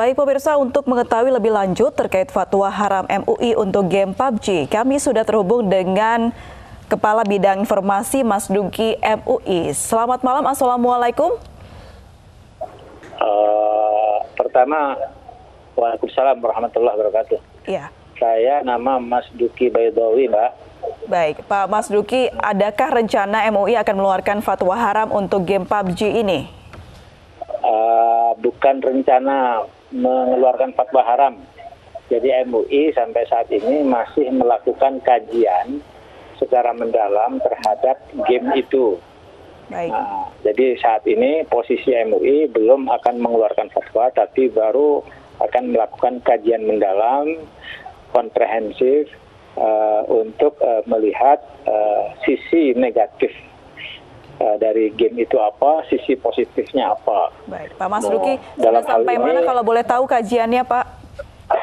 Baik pemirsa, untuk mengetahui lebih lanjut terkait fatwa haram MUI untuk game PUBG, kami sudah terhubung dengan Kepala Bidang Informasi Mas Duki MUI. Selamat malam, Assalamualaikum. Pertama, Waalaikumsalam warahmatullahi wabarakatuh. Ya. Saya nama Mas Duki Baydawi, Mbak. Baik, Pak Mas Duki, adakah rencana MUI akan mengeluarkan fatwa haram untuk game PUBG ini? Bukan rencana mengeluarkan fatwa haram. Jadi MUI sampai saat ini masih melakukan kajian secara mendalam terhadap game itu. Baik. Jadi saat ini posisi MUI belum akan mengeluarkan fatwa, tapi baru akan melakukan kajian mendalam, komprehensif untuk melihat sisi negatif dari game itu apa, sisi positifnya apa. Baik, Pak Mas Duki, sudah sampai mana kalau boleh tahu kajiannya, Pak?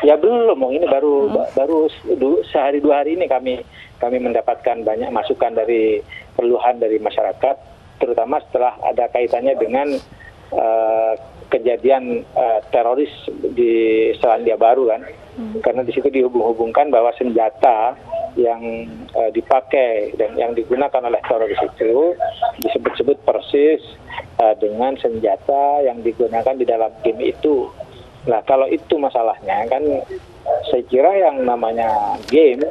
Ya belum, ini baru sehari dua hari ini kami mendapatkan banyak masukan dari keluhan dari masyarakat, terutama setelah ada kaitannya dengan kejadian teroris di Selandia Baru kan, karena di situ dihubung-hubungkan bahwa senjata yang dipakai dan yang digunakan oleh teroris itu disebut-sebut persis dengan senjata yang digunakan di dalam game itu. Nah, kalau itu masalahnya kan, saya kira yang namanya game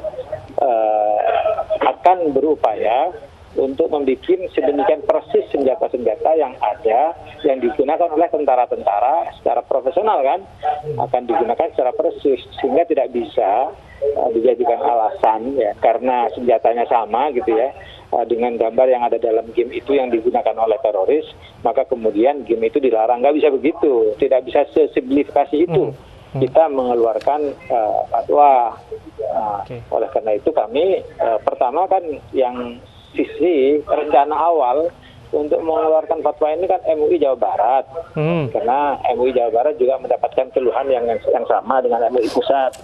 akan berupaya untuk membuat sedemikian persis senjata-senjata yang ada, yang digunakan oleh tentara-tentara secara profesional kan, akan digunakan secara persis, sehingga tidak bisa dijadikan alasan ya, karena senjatanya sama gitu ya, dengan gambar yang ada dalam game itu yang digunakan oleh teroris, maka kemudian game itu dilarang. Nggak bisa begitu, tidak bisa sesimplifikasi itu. Kita mengeluarkan fatwa. Oleh karena itu kami pertama kan yang sisi rencana awal untuk mengeluarkan fatwa ini kan MUI Jawa Barat, karena MUI Jawa Barat juga mendapatkan keluhan yang sama dengan MUI Pusat.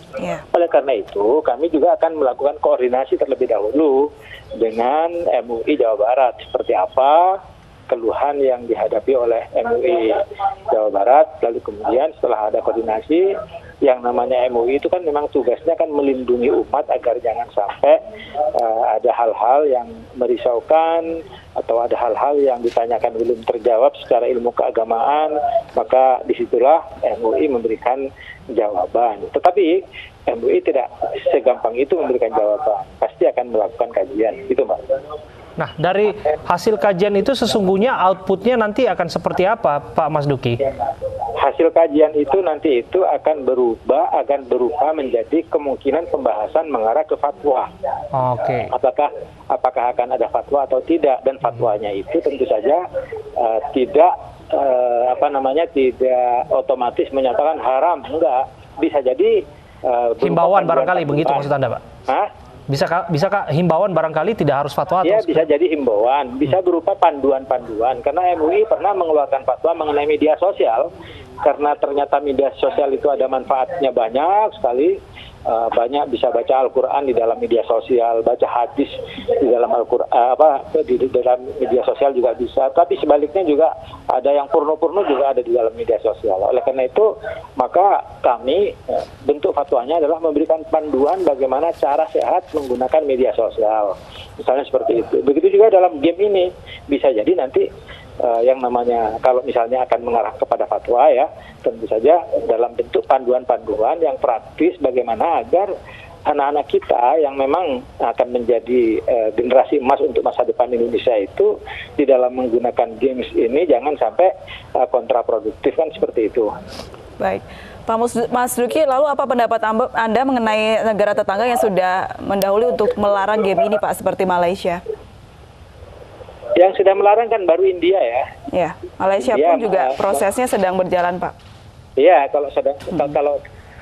Oleh karena itu kami juga akan melakukan koordinasi terlebih dahulu dengan MUI Jawa Barat, seperti apa keluhan yang dihadapi oleh MUI Jawa Barat, lalu kemudian setelah ada koordinasi, yang namanya MUI itu kan memang tugasnya kan melindungi umat agar jangan sampai ada hal-hal yang merisaukan atau ada hal-hal yang ditanyakan belum terjawab secara ilmu keagamaan, maka disitulah MUI memberikan jawaban. Tetapi MUI tidak segampang itu memberikan jawaban, pasti akan melakukan kajian, gitu Mbak. Nah, dari hasil kajian itu sesungguhnya outputnya nanti akan seperti apa, Pak Mas Duki? Hasil kajian itu nanti itu akan berupa menjadi kemungkinan pembahasan mengarah ke fatwa. Oke. Apakah akan ada fatwa atau tidak, dan fatwanya itu tentu saja tidak tidak otomatis menyatakan haram, enggak. Bisa jadi himbauan barangkali begitu maksud Anda, Pak? Hah? Bisakah himbauan barangkali tidak harus fatwa? Ya, bisa jadi himbauan, bisa berupa panduan-panduan. Karena MUI pernah mengeluarkan fatwa mengenai media sosial, karena ternyata media sosial itu ada manfaatnya banyak sekali. Banyak bisa baca Al-Quran di dalam media sosial, baca hadis di dalam Al-Quran, di dalam media sosial juga bisa. Tapi sebaliknya juga ada yang porno-porno juga ada di dalam media sosial. Oleh karena itu, maka kami bentuk fatwanya adalah memberikan panduan bagaimana cara sehat menggunakan media sosial. Misalnya seperti itu. Begitu juga dalam game ini, bisa jadi nanti yang namanya kalau misalnya akan mengarah kepada fatwa ya, tentu saja dalam bentuk panduan-panduan yang praktis bagaimana agar anak-anak kita yang memang akan menjadi generasi emas untuk masa depan Indonesia itu di dalam menggunakan games ini jangan sampai kontraproduktif, kan seperti itu. Baik. Pak Mas Duki, lalu apa pendapat Anda mengenai negara tetangga yang sudah mendahului untuk melarang game ini, Pak, seperti Malaysia? Yang sudah melarang kan baru India ya. Ya, Malaysia India pun juga prosesnya sedang berjalan, Pak. Iya, kalau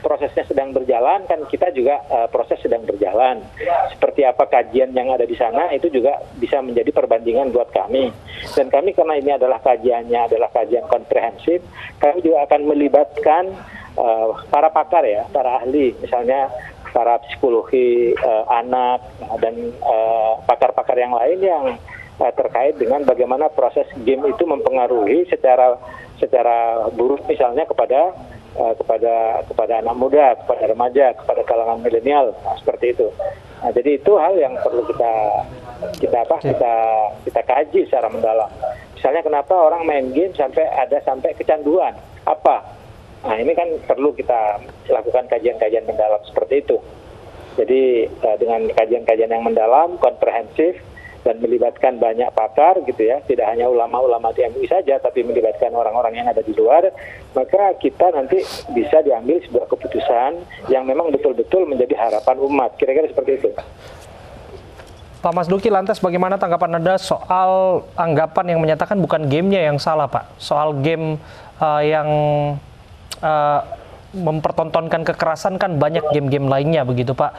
prosesnya sedang berjalan kan kita juga proses sedang berjalan. Seperti apa kajian yang ada di sana itu juga bisa menjadi perbandingan buat kami. Dan kami karena ini adalah kajiannya adalah kajian komprehensif, kami juga akan melibatkan para pakar ya, para ahli, misalnya para psikologi anak dan pakar-pakar yang lain yang terkait dengan bagaimana proses game itu mempengaruhi secara buruk misalnya kepada kepada anak muda, kepada remaja, kepada kalangan milenial, seperti itu. Nah, jadi itu hal yang perlu kita kaji secara mendalam. Misalnya kenapa orang main game sampai kecanduan? Apa? Nah, ini kan perlu kita lakukan kajian-kajian mendalam seperti itu. Jadi dengan kajian-kajian yang mendalam, komprehensif, dan melibatkan banyak pakar gitu ya, tidak hanya ulama-ulama di MUI saja, tapi melibatkan orang-orang yang ada di luar, maka kita nanti bisa diambil sebuah keputusan yang memang betul-betul menjadi harapan umat. Kira-kira seperti itu. Pak Masduki, lantas bagaimana tanggapan Anda soal anggapan yang menyatakan bukan gamenya yang salah, Pak? Soal game yang mempertontonkan kekerasan kan banyak game-game lainnya begitu, Pak.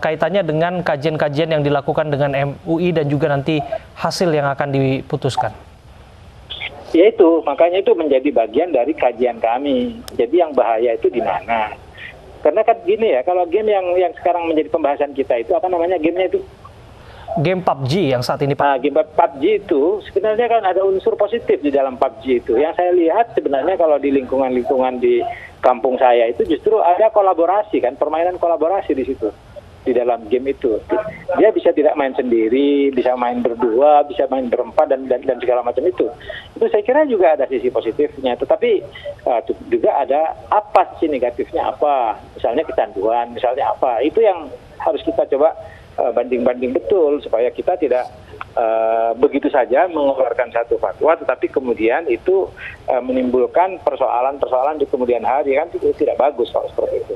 Kaitannya dengan kajian-kajian yang dilakukan dengan MUI dan juga nanti hasil yang akan diputuskan. Ya itu, makanya itu menjadi bagian dari kajian kami. Jadi yang bahaya itu di mana? Karena kan gini ya, kalau game yang sekarang menjadi pembahasan kita itu apa namanya gamenya itu? Game PUBG yang saat ini, Pak. Nah, game PUBG itu sebenarnya kan ada unsur positif di dalam PUBG itu. Yang saya lihat sebenarnya kalau di lingkungan di kampung saya itu justru ada kolaborasi kan, permainan kolaborasi di situ, di dalam game itu. Dia bisa tidak main sendiri, bisa main berdua, bisa main berempat dan segala macam itu. Itu saya kira juga ada sisi positifnya. Tetapi juga ada apa sih negatifnya apa? Misalnya kecanduan, misalnya apa? Itu yang harus kita coba banding-banding betul supaya kita tidak begitu saja mengeluarkan satu fatwa tetapi kemudian itu menimbulkan persoalan-persoalan di kemudian hari, kan itu tidak bagus kalau seperti itu.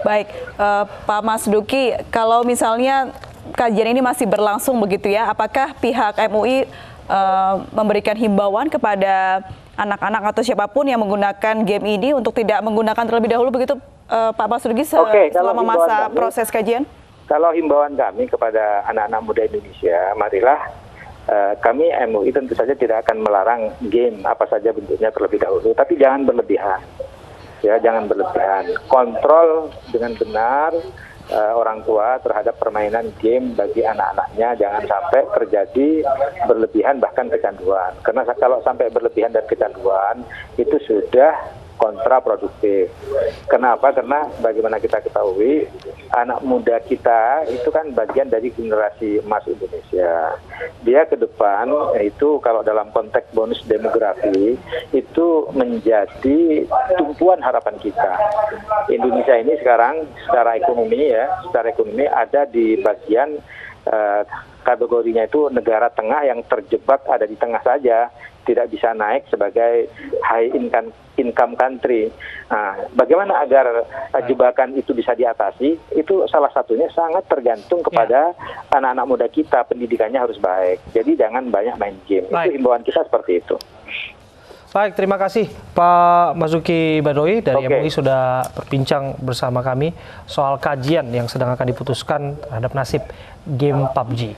Baik, Pak Masduki, kalau misalnya kajian ini masih berlangsung begitu ya, apakah pihak MUI memberikan himbauan kepada anak-anak atau siapapun yang menggunakan game ini untuk tidak menggunakan terlebih dahulu begitu, Pak Masduki, selama masa proses kajian? Kalau himbauan kami kepada anak-anak muda Indonesia, marilah kami MUI tentu saja tidak akan melarang game apa saja bentuknya terlebih dahulu, tapi jangan berlebihan. Ya, jangan berlebihan. Kontrol dengan benar orang tua terhadap permainan game bagi anak-anaknya, jangan sampai terjadi berlebihan bahkan kecanduan. Karena kalau sampai berlebihan dan kecanduan itu sudah kontraproduktif. Kenapa? Karena bagaimana kita ketahui, anak muda kita itu kan bagian dari generasi emas Indonesia. Dia ke depan itu kalau dalam konteks bonus demografi itu menjadi tumpuan harapan kita. Indonesia ini sekarang secara ekonomi ada di bagian kategorinya itu negara tengah yang terjebak ada di tengah saja, tidak bisa naik sebagai high income country. Nah, bagaimana agar jebakan itu bisa diatasi? Itu salah satunya sangat tergantung kepada anak-anak muda kita, pendidikannya harus baik. Jadi jangan banyak main game. Itu himbauan kita seperti itu. Baik, terima kasih Pak Masduki Badoy dari MUI sudah berbincang bersama kami soal kajian yang sedang akan diputuskan terhadap nasib game PUBG.